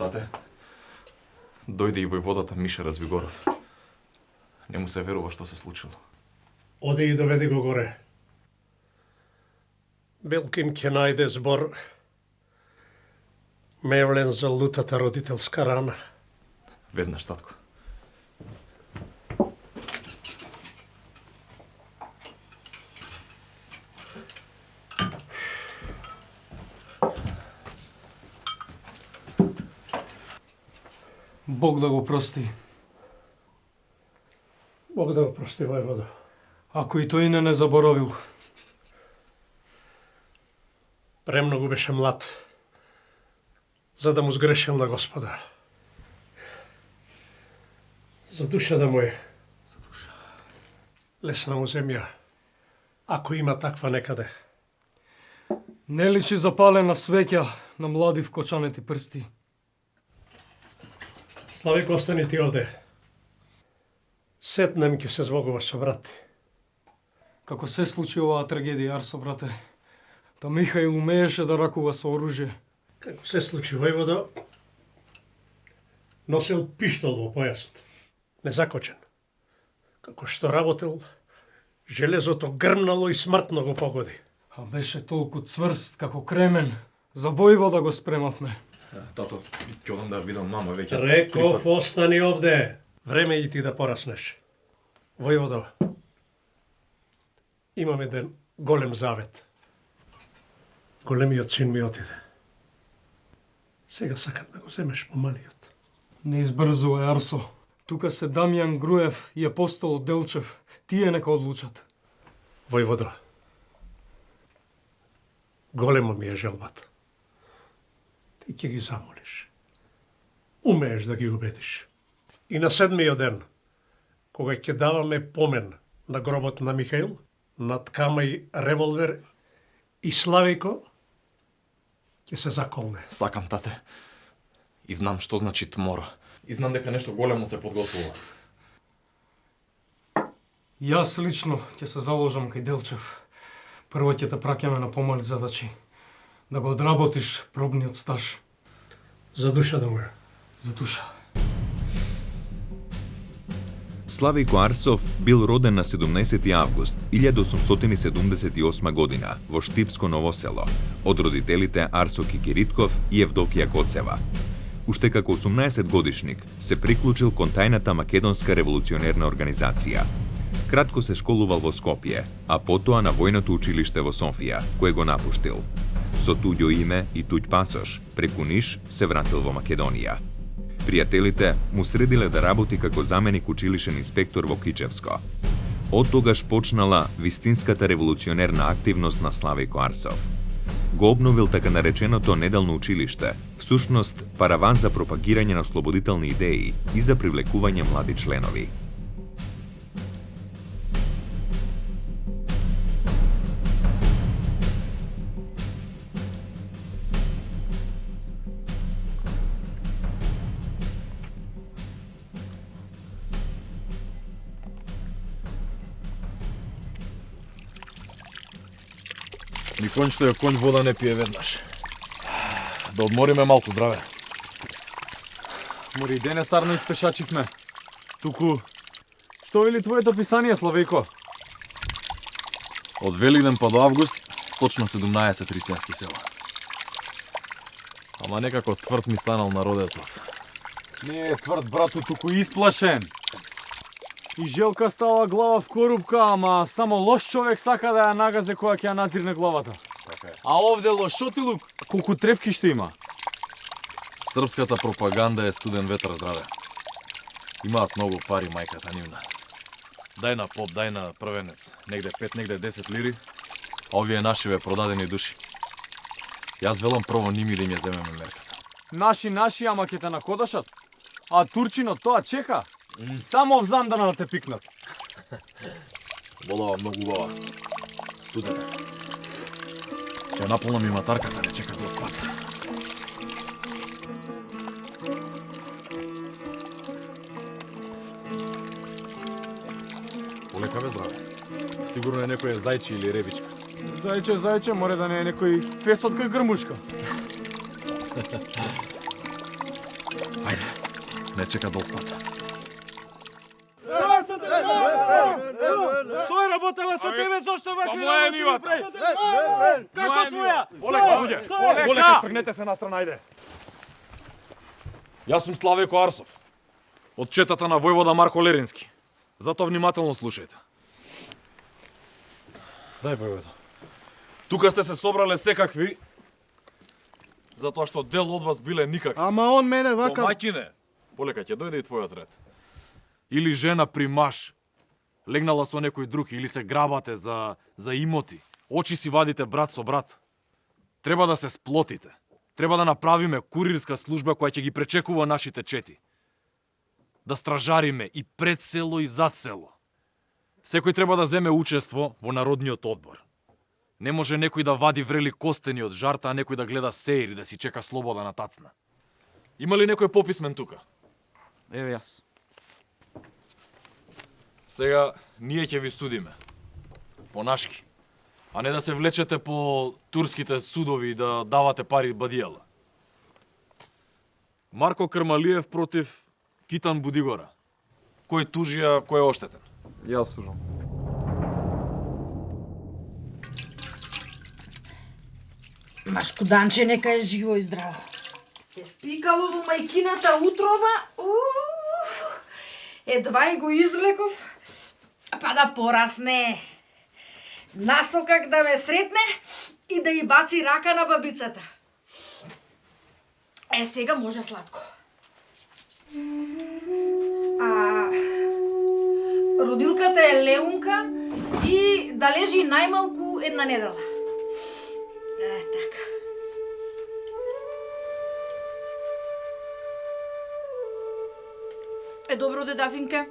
Тате, дојде и војводата Миша Развигоров. Не му се верува што се случило. Оди и доведи го горе. Белкин ќе најде збор Мевлен за лутата родителска рана. Веднаш, татко. Бог да го прости. Бог да го прости, војводо. Ако и тој не заборавил. Премногу беше млад, за да му сгрешил на Господа. За душа да му е. За душа. Лесна му земја, ако има таква некаде. Не личи запалена свеќа на млади вкочанети прсти. Славик, остани ти овде. Сетнем ќе се збогуваш со брат. Како се случи оваа трагедија, Арсо, брате? Та Михаил умееше да ракува со оружје. Како се случи, војводо, носил пиштол во појасот. Незакочен. Како што работел, железото грмнало и смртно го погоди. А беше толку цврст како кремен. За војвода го спремавме. Тато, ќе одам да видам мама веќе. Реков, остани овде. Време и ти да пораснеш. Војводо, имам еден голем завет. Големиот син ми отиде. Сега сакам да го земеш помалиот. Не избрзувај, Арсо. Тука се Дамјан Груев и апостол Делчев. Тие нека одлучат. Војводо, голема ми е желбата. Ти ќе ги замолиш. Умееш да ги убедиш. И на 7-миот ден, кога ќе даваме помен на гробот на Михаил, над Камај револвер и Славико, ќе се заколне. Сакам, тате. И знам што значи тмора. И знам дека нешто големо се подготвува. Јас лично ќе се заложам кај Делчев. Прво ќе те праќаме на помали задачи. Да го одработиш пробниот стаж. За душа да му е. За душа. Славико Арсов бил роден на 17 август 1878 година во Штипско Ново село, од родителите Арсо Кикиритков и Евдокија Коцева. Уште како 18 годишник се приклучил кон тајната македонска револуционерна организација. Кратко се школувал во Скопје, а потоа на војното училиште во Софија, кое го напуштил. Со туѓо име и туѓ пасош, преку Ниш се вратил во Македонија. Пријателите му средиле да работи како заменик училишен инспектор во Кичевско. Од тогаш почнала вистинската револуционерна активност на Славико Арсов. Го обновил така нареченото неделно училиште, всушност параван за пропагирање на слободителни идеи и за привлекување млади членови. Ни конј што ја конј вода не пие веднаш. Да одмориме малку, здраве. Мори и денес арно испешачивме. Туку, што вели твоето писание, Славико? Од Великден па до август, точно 17 христијански села. Ама некако тврд ми станал народецов. Не е тврд, брато, туку исплашен. И Желка става глава в корупка, ама само лош човек сака да ја нагазе која ќе ја надзирне главата. Така е. А овде лошотилук, колку тревки што има. Српската пропаганда е студен ветар, здраве. Имаат многу пари мајката нивна. Дај на поп, дај на првенец. Негде 5, негде 10 лири, а овие нашиве продадени души. Јас велам прво ними да им ја земеме мерката. Наши, ама ќе те накодашат. А турчино тоа чека. Само в Зандана да те пикнат. Водава многу убава. Студена. Ќе наполнам и матарката, не чека друг пат. Полека бе, здраве. Сигурно е некој зајче или ребичка. Зајче, море да не е некој фесот кај грмушка. Ајде, не чека да отфата. Што е работела со тебе, зошто вакви моја е нивата. Како твоја? Полека, луѓе! Полека, тргнете се настрана, ајде! Јас сум Славеко Арсов, од четата на војвода Марко Лерински. Затоа внимателно слушајте. Дај војвода. Тука сте се собрале секакви, затоа што дел од вас биле никакви. Ама он мене вака... Помаќине, полека ќе дојде и твојот ред. Или жена при маж, легнала со некој друг, или се грабате за имоти. Очи си вадите брат со брат. Треба да се сплотите. Треба да направиме курирска служба која ќе ги пречекува нашите чети. Да стражариме и пред село и зад село. Секој треба да земе учество во Народниот одбор. Не може некој да вади врели костени од жарта, а некој да гледа сеир и да си чека слобода на тацна. Има ли некој пописмен тука? Еве јас. Сега ние ќе ви судиме. Понашки. А не да се влечете по турските судови и да давате пари бадијала. Марко Крмалиев против Китан Будигора. Кој тужија, кој е оштетен? Јас сужам. Машко Данче нека е живо и здраво. Се спикало во мајкината утроба. Едва и го извлеков, па да порасне. Насокак да ме сретне и да и баци рака на бабицата. Сега може сладко. Родилката е Леунка и да лежи најмалку една недела. Така. Добро, дедафинке.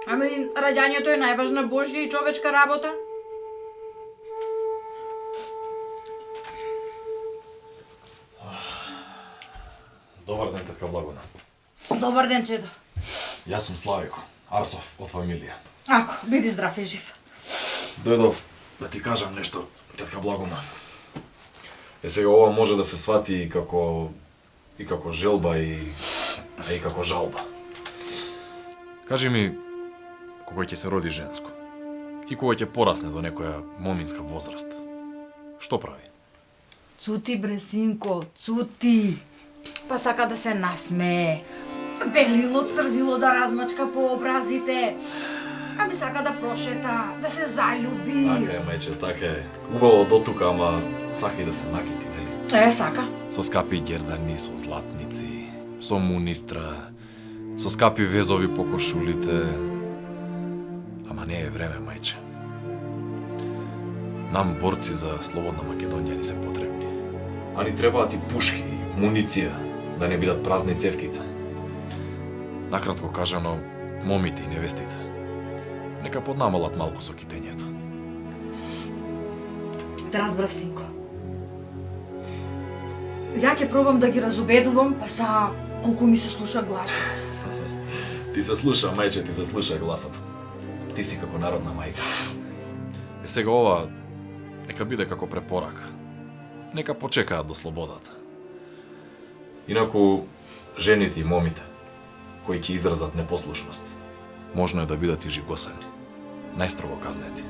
Ами, раѓањето е најважна божја и човечка работа. Добар ден, тетка Благона. Добар ден, чедо. Јас сум Славико, Арсов, од фамилија. Ако, биди здрав и жив. Дојдов да ти кажам нешто, тетка Благона. Сега ова може да се свати и како желба и како жалба. Кажи ми, кога ќе се роди женско и кога ќе порасне до некоја моминска возраст, што прави? Цути, бре, синко, цути. Па сака да се насмее. Белило, црвило да размачка по образите. Ами сака да прошета, да се заљуби. Така е, мајче, така е. Убаво до тука, ама сака и да се накити, нели? Сака. Со скапи гердани, со златници, со мунистра, со скапи везови по кошулите. Ама не е време, мајче. Нам борци за слободна Македонија ни се потребни. А ни требаат и пушки, и муниција, да не бидат празни цевките. Накратко кажано, момите и невестите. Нека поднамалат малку со китењето. Те разбрав, синко. Ја ќе пробам да ги разубедувам, па са колку ми се слуша гласот. Ти се слуша, мајче, ти се слуша гласот. Ти си како народна мајка. Сега ова, нека биде како препорака. Нека почекаат до слободата. Инаку, жените и момите, кои ќе изразат непослушност, можно е да бидат и жигосани. Најстрого казнети.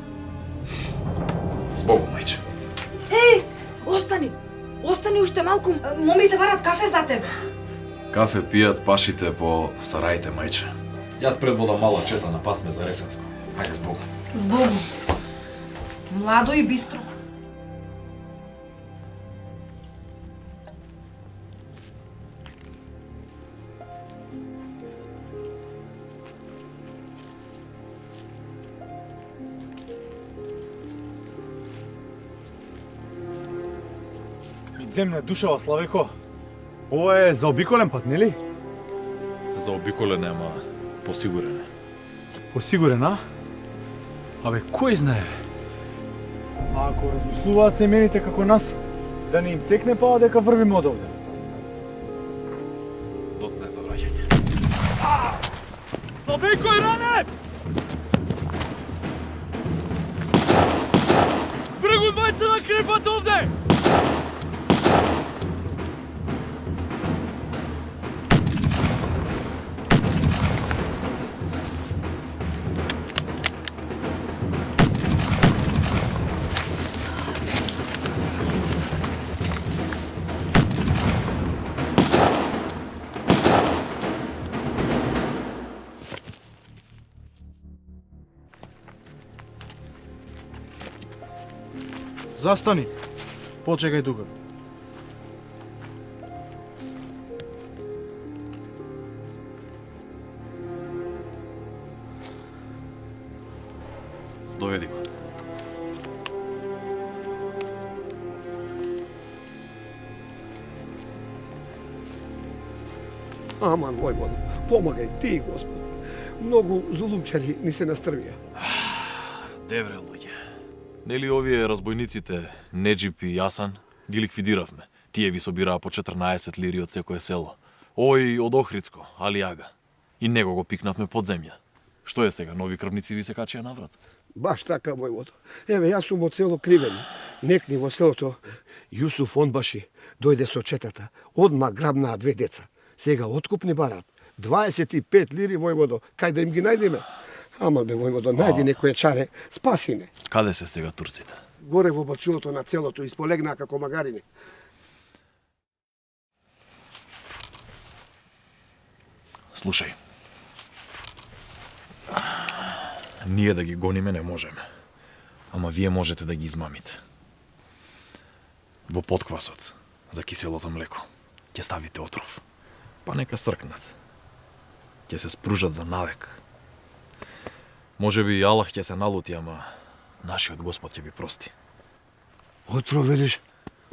Збогу, мајче. Остани! Остани уште малку, момите варат кафе за тебе. Кафе пијат пашите по сараите, мајче. Јас предводам мала чета на пасме за Ресенско. Хајде, збогу. Збогу. Младо и бистро. Земна душава, Славеко. Ова е заобиколен пат, нели? Заобиколен е, ама посигурен е. Посигурен, а? Абе, кој знае? А ако размислуваат семените како нас, да не им текне па дека врвиме од овде. Дотне за враќање. Славеко е ранет! Бргу двајца да крепат овде! Застани. Почекај тука. Доведи го. Аман, војводо, помагај ти, Господ. Многу зулумчари ни се настрвија. Девре, луѓе. Нели овие разбойниците, Неджип и Јасан, ги ликвидиравме. Тие ви собираа по 14 лири од секое село. Ој од Охридско, Алијага. И него го пикнавме под земја. Што е сега, нови крвници ви се качија наврат? Баш така, војводо. Еве, јас сум од село Кривен. Некни во селото Јусуф Онбаши дојде со четата. Одма грабнаа 2 деца. Сега откупни барат. 25 лири, војводо. Кај да им ги најдеме? Ама бе, војводо, најди некоја чаре, спаси не. Каде се сега турците? Горе во бачилото на целото исполегнаа како магарине. Слушај. Ние да ги гониме не можеме. Ама вие можете да ги измамите. Во потквасот за киселото млеко ќе ставите отров. Па нека сркнат. Ќе се спружат за навек. Може би и Аллах ќе се налути, ама нашиот Господ ќе ви прости. Отров велиш?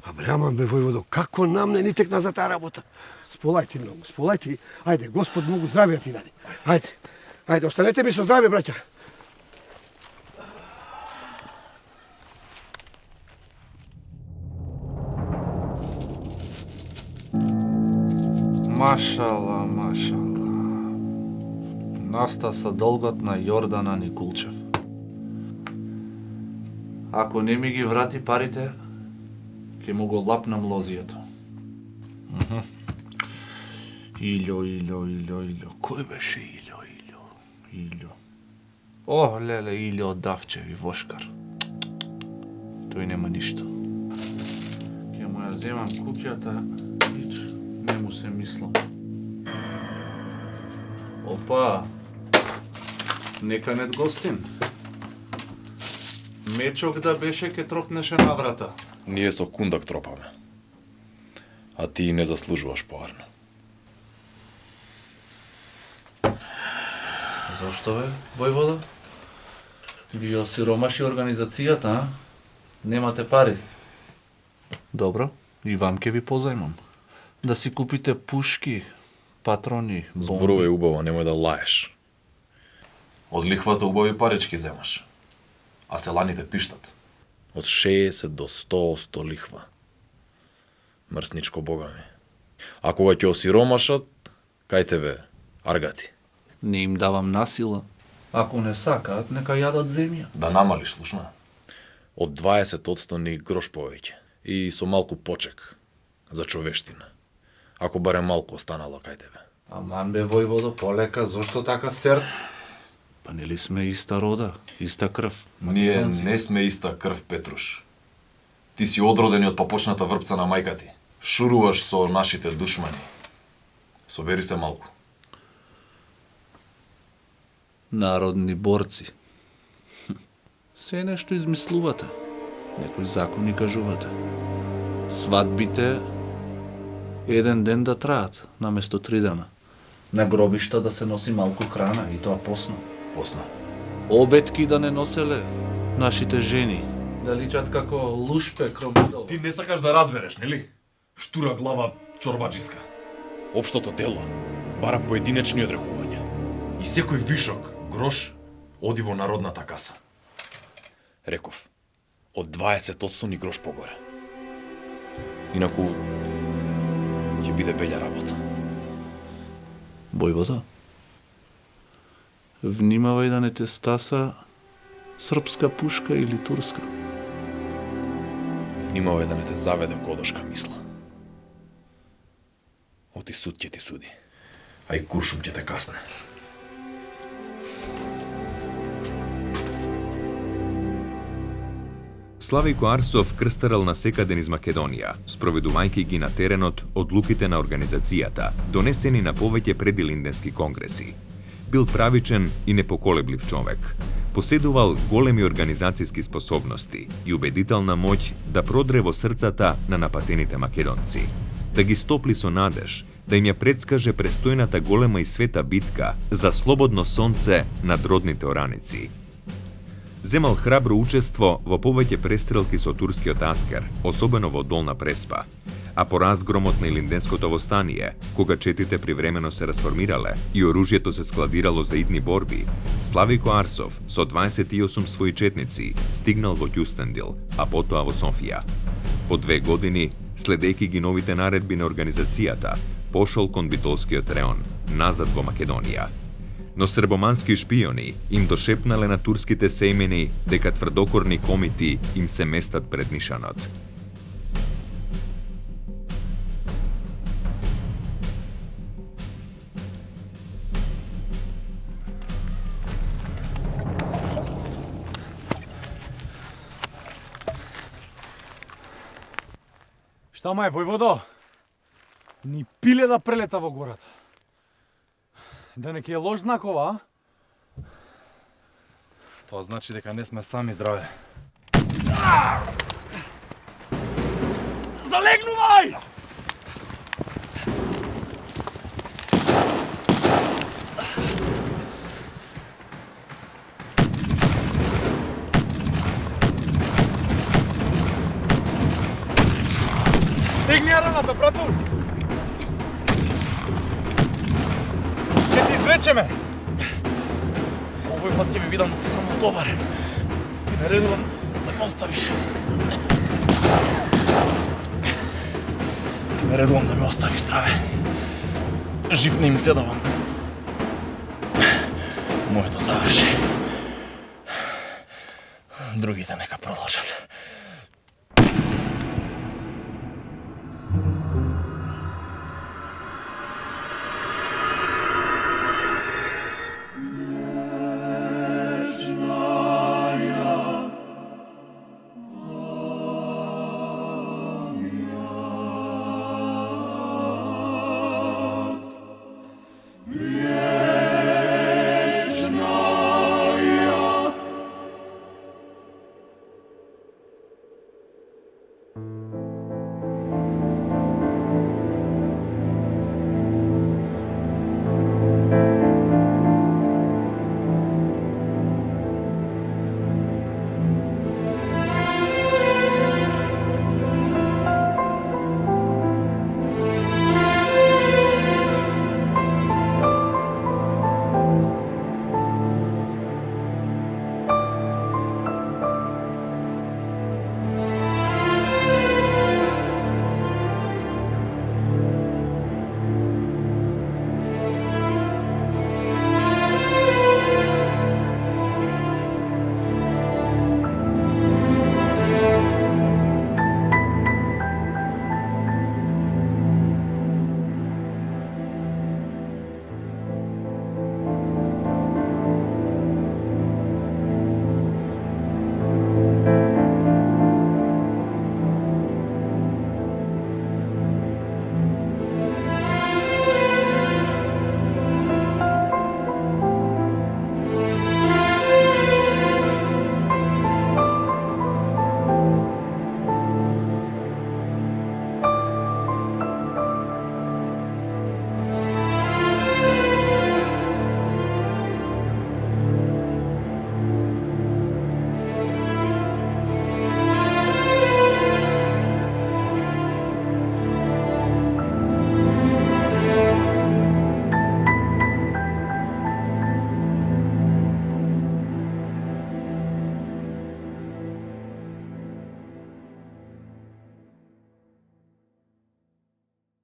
Абре, аман бе, војводо, како нам не ни текна за таа работа? Сполај ти многу, сполај ти. Ајде, Господ многу здравија ти даде. Ајде, ајде, останете ми со здраве, браќа. Машала, машала. Наста са долгот на Јордана Никулчев. Ако не ми ги врати парите, ќе му го лапнам лозијето. Илјо. Кој беше Илјо? О, леле, Илјо Давчеви, вошкар. Тој нема ништо. Ќе му ја земам куќата, не му се мислам. Опа, неканет гостин. Мечок да беше ке тропнеше на врата. Ние со кундак тропаме. А ти не заслужуваш поарно. Зошто бе, војвода? Ви осиромаши организацијата, а? Немате пари. Добро, и вам ке ви позајмам. Да си купите пушки, патрони, бомби. Зборувај убаво, немој да лаеш. Од лихвата убави парички земаш. А селаните пиштат. Од 60 до 100 лихва. Мрсничко бога ми. А кога ќе осиромашат, кај тебе, аргати. Не им давам насила. Ако не сакаат, нека јадат земја. Да намалиш, слушна. Од 20% ни грош повеќе. И со малку почек. За човештина. Ако барем малку останало кај тебе. Аман бе, војводо, полека, зошто така серд? Па нели сме иста рода, иста крв? Ние не сме иста крв, Петруш. Ти си одродени од папочната врпца на мајка ти. Шуруваш со нашите душмани. Собери се малку. Народни борци. Се нешто измислувате. Некои закони кажувате. Свадбите еден ден да траат, наместо 3 дена. На гробишта да се носи малку храна, и тоа посно. Посна. Обетки да не носеле нашите жени. Да личат како лушпе кромидол. Ти не сакаш да разбереш, нели? Штура глава чорбаджиска. Општото дело бара поединечни одрекувања. И секој вишок, грош, оди во народната каса. Реков, од 20% ни грош погоре. Инаку ќе биде беља работа. Војвода, внимавај да не те стаса српска пушка или турска. Внимавај да не те заведе кодошка мисла. Оти суд ќе ти суди, а и куршум ќе те касне. Славико Арсов крстарал насекаден из Македонија, спроведувајќи ги на теренот одлуките на организацијата, донесени на повеќе предилинденски конгреси. Бил правичен и непоколеблив човек. Поседувал големи организацијски способности и убедителна моќ да продре во срцата на напатените македонци, да ги стопли со надеж, да им ја предскаже престојната голема и света битка за слободно сонце над родните ораници. Земал храбро учество во повеќе престрелки со турскиот аскер, особено во Долна Преспа, а по разгромот на Илинденското востание, кога четите привремено се расформирале и оружјето се складирало за идни борби, Славико Арсов со 28 своји четници стигнал во Ќустендил, а потоа во Софија. По 2 години, следејќи ги новите наредби на организацијата, пошол кон Битолскиот реон, назад во Македонија. Но србомански шпиони им дошепнале на турските сејмени дека тврдокорни комити им се местат пред нишанот. Шта ма е, војводо? Ни пиле да прелета во гората. Да не ке е лош знак ова, а? Тоа значи дека не сме сами, здраве. Залегнувај! Стигни ја раната, брату! Ке ти извлечеме! Овој пат ќе ви видам само товар. Ти наредувам да ме оставиш. Ти наредувам да ме оставиш, здраве. Жив не им се давам. Моето заврши. Другите нека продолжат.